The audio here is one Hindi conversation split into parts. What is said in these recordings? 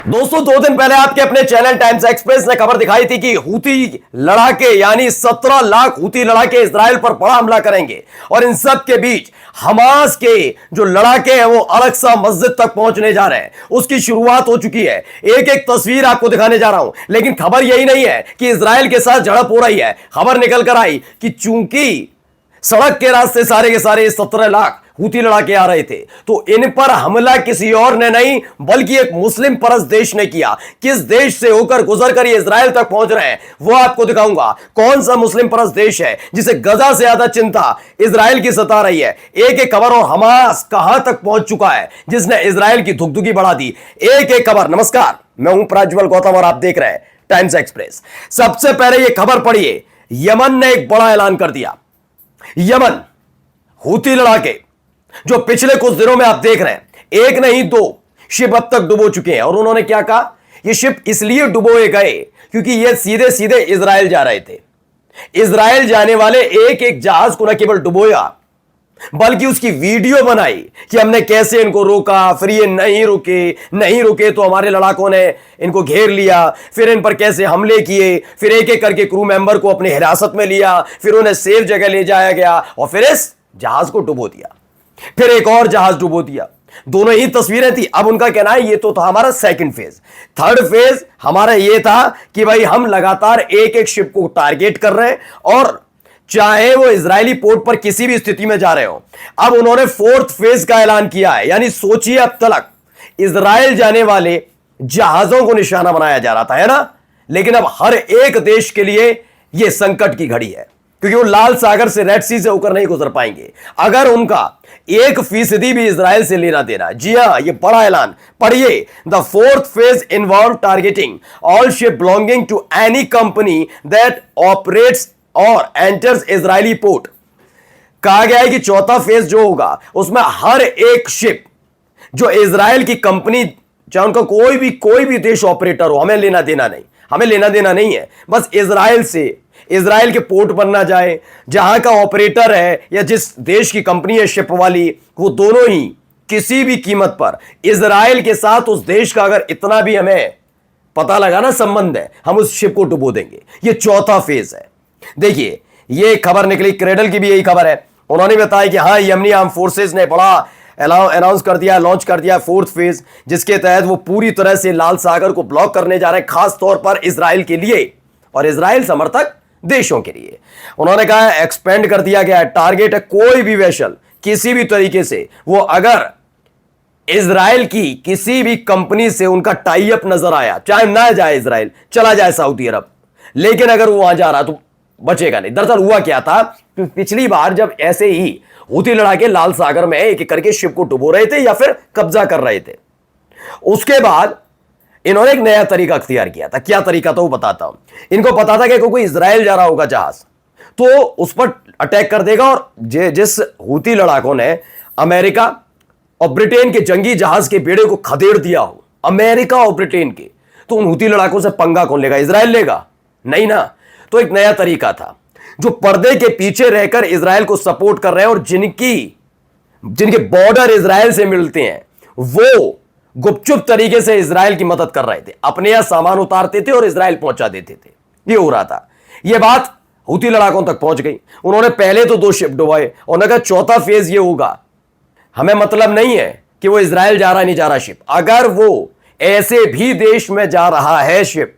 दोस्तों 2 दिन पहले आपके अपने चैनल टाइम्स एक्सप्रेस ने खबर दिखाई थी कि हूती लड़ाके यानी 17 लाख हूती लड़ाके इजराइल पर बड़ा हमला करेंगे और इन सब के बीच हमास के जो लड़ाके हैं वो अल-अक्सा मस्जिद तक पहुंचने जा रहे हैं। उसकी शुरुआत हो चुकी है। एक एक तस्वीर आपको दिखाने जा रहा हूं, लेकिन खबर यही नहीं है कि इजराइल के साथ झड़प हो रही है। खबर निकल कर आई कि चूंकि सड़क के रास्ते सारे के सारे 17 लाख हूती लड़ाके आ रहे थे, तो इन पर हमला किसी और ने नहीं बल्कि एक मुस्लिम परस्त देश ने किया। किस देश से होकर गुजर कर ये इजराइल तक पहुंच रहे हैं वो आपको दिखाऊंगा। कौन सा मुस्लिम परस्त देश है जिसे गजा से ज्यादा चिंता इजराइल की सता रही है। एक एक खबर और हमास कहां तक पहुंच चुका है जिसने इजराइल की धुकधुकी बढ़ा दी। एक एक खबर। नमस्कार, मैं हूं प्रज्वल गौतम और आप देख रहे हैं टाइम्स एक्सप्रेस। सबसे पहले यह खबर पढ़िए, यमन ने एक बड़ा ऐलान कर दिया। यमन हूती लड़ाके जो पिछले कुछ दिनों में आप देख रहे हैं, एक नहीं 2 शिप अब तक डुबो चुके हैं। और उन्होंने क्या कहा, ये शिप इसलिए डुबोए गए क्योंकि ये सीधे सीधे इजराइल जा रहे थे। इजराइल जाने वाले एक एक जहाज को न केवल डुबोया बल्कि उसकी वीडियो बनाई कि हमने कैसे इनको रोका, फिर ये नहीं रुके तो हमारे लड़ाकों ने इनको घेर लिया, फिर इन पर कैसे हमले किए, फिर एक एक करके क्रू मेंबर को अपनी हिरासत में लिया, फिर उन्हें सेफ जगह ले जाया गया और फिर इस जहाज को डुबो दिया, फिर एक और जहाज डुबो दिया। दोनों ही तस्वीरें थी। अब उनका कहना है ये तो था हमारा सेकंड फेज। थर्ड फेज हमारा ये था कि भाई हम लगातार एक एक शिप को टारगेट कर रहे हैं और चाहे वो इजरायली पोर्ट पर किसी भी स्थिति में जा रहे हो। अब उन्होंने फोर्थ फेज का ऐलान किया है, यानी सोचिए अब तक इजराइल जाने वाले जहाजों को निशाना बनाया जा रहा था, है ना। लेकिन अब हर एक देश के लिए यह संकट की घड़ी है क्योंकि वो लाल सागर से रेड सी से होकर नहीं गुजर पाएंगे अगर उनका 1% भी इजराइल से लेना देना। जी हां, ये बड़ा ऐलान पढ़िए। The fourth phase involve targeting all ship belonging to any company that operates or enters Israeli port. कहा गया है कि चौथा फेज जो होगा उसमें हर एक शिप जो इजराइल की कंपनी, चाहे उनका कोई भी देश ऑपरेटर हो, हमें लेना देना नहीं है। बस इजराइल से इजराइल के पोर्ट पर ना जाए, जहां का ऑपरेटर है या जिस देश की कंपनी है शिप वाली, वो दोनों ही किसी भी कीमत पर इजराइल के साथ उस देश का अगर इतना भी हमें पता लगा ना संबंध है, हम उस शिप को डुबो देंगे। ये चौथा फेज है। देखिए, ये खबर निकली, क्रेडल की भी यही खबर है। उन्होंने बताया कि हां, यमनी आर्म फोर्सेस ने बड़ा अनाउंस कर दिया, लॉन्च कर दिया फोर्थ फेज, जिसके तहत वो पूरी तरह से लाल सागर को ब्लॉक करने जा रहे हैं, खास तौर पर इजराइल के लिए और इजराइल समर्थक देशों के लिए। उन्होंने कहा एक्सपेंड कर दिया गया है। टारगेट है कोई भी वेसल किसी भी तरीके से वो अगर इजराइल की किसी भी कंपनी से उनका टाई अप नजर आया, चाहे ना जाए इजराइल, चला जाए सऊदी अरब, लेकिन अगर वो वहां जा रहा तो बचेगा नहीं। दरअसल हुआ क्या था, पिछली बार जब ऐसे ही हूती लड़ाके लाल सागर में एक एक करके शिप को डुबो रहे थे या फिर कब्जा कर रहे थे, उसके बाद इन्होंने एक नया तरीका अख्तियार किया था। क्या तरीका था वो बताता हूं। इनको पता था कि कोई इजराइल जा रहा होगा जहाज तो उस पर अटैक कर देगा, और जिस हूती लड़ाकों ने अमेरिका और ब्रिटेन के जंगी जहाज के बेड़े को खदेड़ दिया हो, अमेरिका और ब्रिटेन के, तो उन हूती लड़ाकों से पंगा कौन लेगा? इजराइल लेगा? नहीं ना। तो एक नया तरीका था जो पर्दे के पीछे रहकर इजराइल को सपोर्ट कर रहे हैं और जिनके बॉर्डर इजराइल से मिलते हैं वो गुपचुप तरीके से इजराइल की मदद कर रहे थे, अपने यहां सामान उतारते थे और इजराइल पहुंचा देते थे। ये हो रहा था। ये बात हूती लड़ाकों तक पहुंच गई। उन्होंने पहले तो 2 शिप डुबाए और उन्होंने कहा चौथा फेज ये होगा, हमें मतलब नहीं है कि वो इजराइल जा रहा नहीं जा रहा शिप, अगर वो ऐसे भी देश में जा रहा है शिप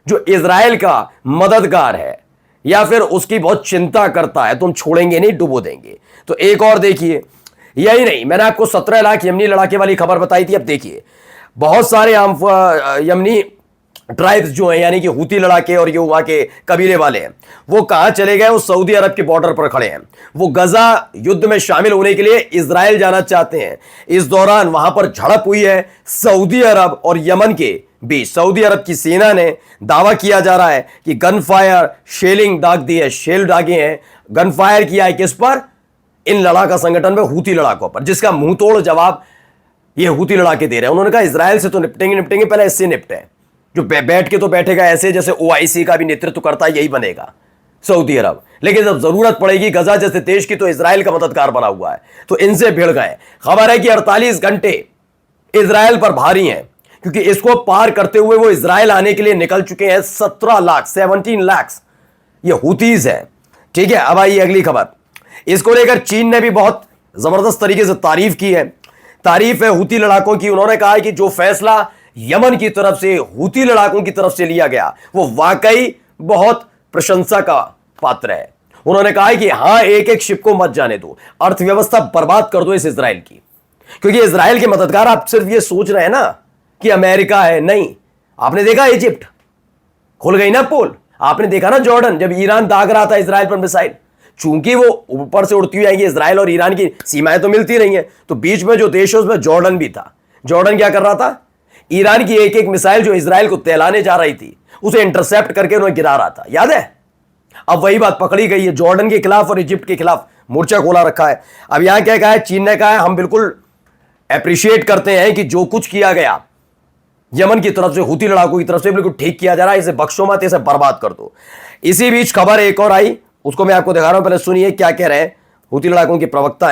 जो इजराइल का मददगार है या फिर उसकी बहुत चिंता करता है, तो हम छोड़ेंगे नहीं, डुबो देंगे। तो एक और देखिए, यही नहीं, मैंने आपको 17 लाख यमनी लड़ाके वाली खबर बताई थी। अब देखिए, बहुत सारे यमनी ट्राइब्स जो हैं, यानी कि हूती लड़ाके और ये वहां के कबीले वाले हैं, वो कहां चले गए? वो सऊदी अरब के बॉर्डर पर खड़े हैं। वो गजा युद्ध में शामिल होने के लिए इजराइल जाना चाहते हैं। इस दौरान वहां पर झड़प हुई है सऊदी अरब और यमन के बीच। सऊदी अरब की सेना ने दावा किया जा रहा है कि गन फायर, शेलिंग दाग दी है, शेल दागे हैं, गन फायर किया है किस पर? इन लड़ाका संगठन में हूती लड़ाकों पर, जिसका मुंह तोड़ जवाब ये हूती लड़ाके दे रहे हैं। उन्होंने कहा इजराइल से तो निपटेंगे, पहले इससे निपटे। जो बैठ के तो बैठेगा ऐसे जैसे OIC का भी नेतृत्व करता है, यही बनेगा सऊदी अरब। लेकिन जब जरूरत पड़ेगी गजा जैसे देश की, तो इजराइल का मददगार बना हुआ है, तो इनसे भिड़ गए। खबर है कि 48 घंटे इजराइल पर भारी हैं क्योंकि इसको पार करते हुए वो इजराइल आने के लिए निकल चुके हैं 17 लाख 17 लाख ये हूतीज है। ठीक है, अब आइए अगली खबर। इसको लेकर चीन ने भी बहुत जबरदस्त तरीके से तारीफ की है। तारीफ है हूती लड़ाकों की। उन्होंने कहा है कि जो फैसला यमन की तरफ से हूती लड़ाकों की तरफ से लिया गया वो वाकई बहुत प्रशंसा का पात्र है। उन्होंने कहा है कि हां, एक एक शिप को मत जाने दो, अर्थव्यवस्था बर्बाद कर दो इस इजराइल की, क्योंकि इजराइल के मददगार आप सिर्फ ये सोच रहे हैं ना कि अमेरिका है। नहीं, आपने देखा इजिप्ट खुल गई ना पोल। आपने देखा ना जॉर्डन, जब ईरान दाग रहा था इजराइल पर मिसाइल, चूंकि वो ऊपर से उड़ती हुई आएंगी, इजराइल और ईरान की सीमाएं तो मिलती रही हैं, तो बीच में जो देश है उसमें जॉर्डन भी था। जॉर्डन क्या कर रहा था? ईरान की एक एक मिसाइल जो इजराइल को तहलाने जा रही थी उसे इंटरसेप्ट करके उन्हें गिरा रहा था, याद है? अब वही बात पकड़ी गई है, जॉर्डन के खिलाफ और इजिप्ट के खिलाफ मोर्चा खोला रखा है। अब यहां क्या कहा है? चीन ने कहा है हम बिल्कुल अप्रिशिएट करते हैं कि जो कुछ किया गया यमन की तरफ से, हूती लड़ाकों की तरफ से, बिल्कुल ठीक किया जा रहा है, इसे बख्शो मत, इसे बर्बाद कर दो। इसी बीच खबर एक और आई, उसको मैं आपको दिखा रहा हूं, पहले सुनिए क्या कह रहे हैं हूती लड़ाकों के प्रवक्ता।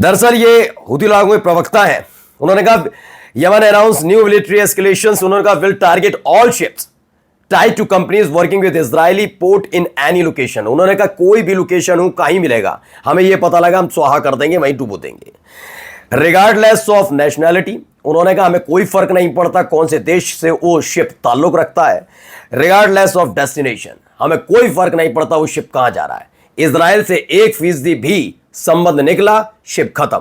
दरअसल ये हूती लड़ाकों के प्रवक्ता है। उन्होंने कहा Yemen announce new military escalations. उन्होंने कहा will target all ships tied to companies working with Israeli port in any location. उन्होंने कहा कोई भी लोकेशन हो, कहीं मिलेगा, हमें यह पता लगा हम स्वाहा कर देंगे, वहीं डुबो देंगे। रिगार्डलेस ऑफ नेशनैलिटी, उन्होंने कहा हमें कोई फर्क नहीं पड़ता कौन से देश से वो शिप ताल्लुक रखता है। रिगार्डलेस ऑफ डेस्टिनेशन, हमें कोई फर्क नहीं पड़ता वो शिप कहां जा रहा है। इजराइल से 1% भी संबंध निकला, शिप खत्म,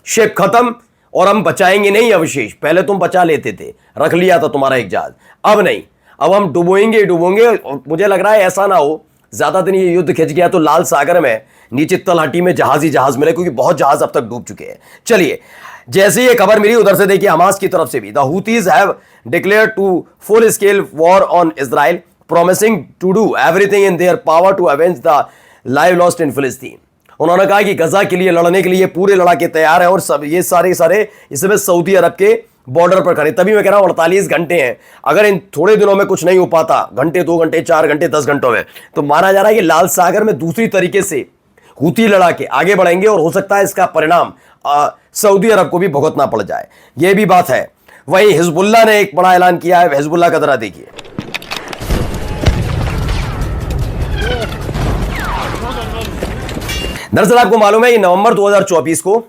शिप खत्म, और हम बचाएंगे नहीं अवशेष। पहले तुम बचा लेते थे, रख लिया था तुम्हारा एक जहाज, अब नहीं, अब हम डुबोएंगे डुबोएंगे। और मुझे लग रहा है ऐसा ना हो ज्यादा दिन ये युद्ध खिंच गया तो लाल सागर में नीचे तलहटी में जहाज ही जहाज मिले, क्योंकि बहुत जहाज अब तक डूब चुके हैं। चलिए, जैसे ये खबर मिली उधर से देखिए हमास की तरफ से भी, the Houthis have declared to full scale war on Israel, promising to do everything in their power to avenge the live lost in फिलिस्तीन। उन्होंने कहा कि गजा के लिए लड़ने के लिए पूरे लड़ाके तैयार हैं, और सब ये सारे इस समय सऊदी अरब के बॉर्डर पर खड़े। तभी मैं कह रहा हूं 48 घंटे हैं, अगर इन थोड़े दिनों में कुछ नहीं हो पाता, घंटे 2 घंटे 4 घंटे 10 घंटों में, तो माना जा रहा है कि लाल सागर में दूसरी तरीके से हूती लड़ा के आगे बढ़ेंगे, और हो सकता है इसका परिणाम सऊदी अरब को भी भुगतना पड़ जाए। यह भी बात है। वहीं हिजबुल्लाह ने एक बड़ा ऐलान किया है, हिजबुल्लाह का जरा देखिए। दरअसल आपको मालूम है कि नवंबर 2024 को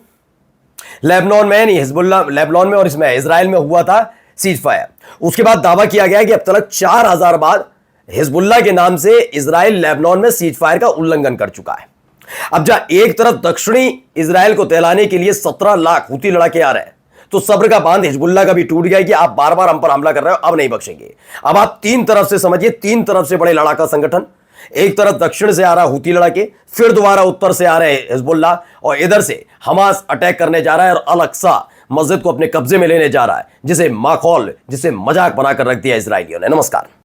लेबनान में, नहीं हिजबुल्लाह लेबनान में और इसमें इजराइल में हुआ था सीज फायर। उसके बाद दावा किया गया कि अब तक 4000 बार हिजबुल्लाह के नाम से इजराइल लेबनान में सीज फायर का उल्लंघन कर चुका है। अब जहां एक तरफ दक्षिणी इजराइल को तहलाने के लिए 17 लाख हूती लड़ाके आ रहे हैं, तो सब्र का बांध हिजबुल्लाह का भी टूट गया कि आप बार बार हम पर हमला कर रहे हो, अब नहीं बख्शेंगे। अब आप 3 तरफ से समझिए, 3 तरफ से बड़े लड़ाका संगठन, एक तरफ दक्षिण से आ रहा हूती लड़ाके, फिर दोबारा उत्तर से आ रहे हैं हिजबुल्लाह, और इधर से हमास अटैक करने जा रहा है और अल अक्सा मस्जिद को अपने कब्जे में लेने जा रहा है, जिसे माखौल, जिसे मजाक बनाकर रख दिया इजराइलियों ने। नमस्कार।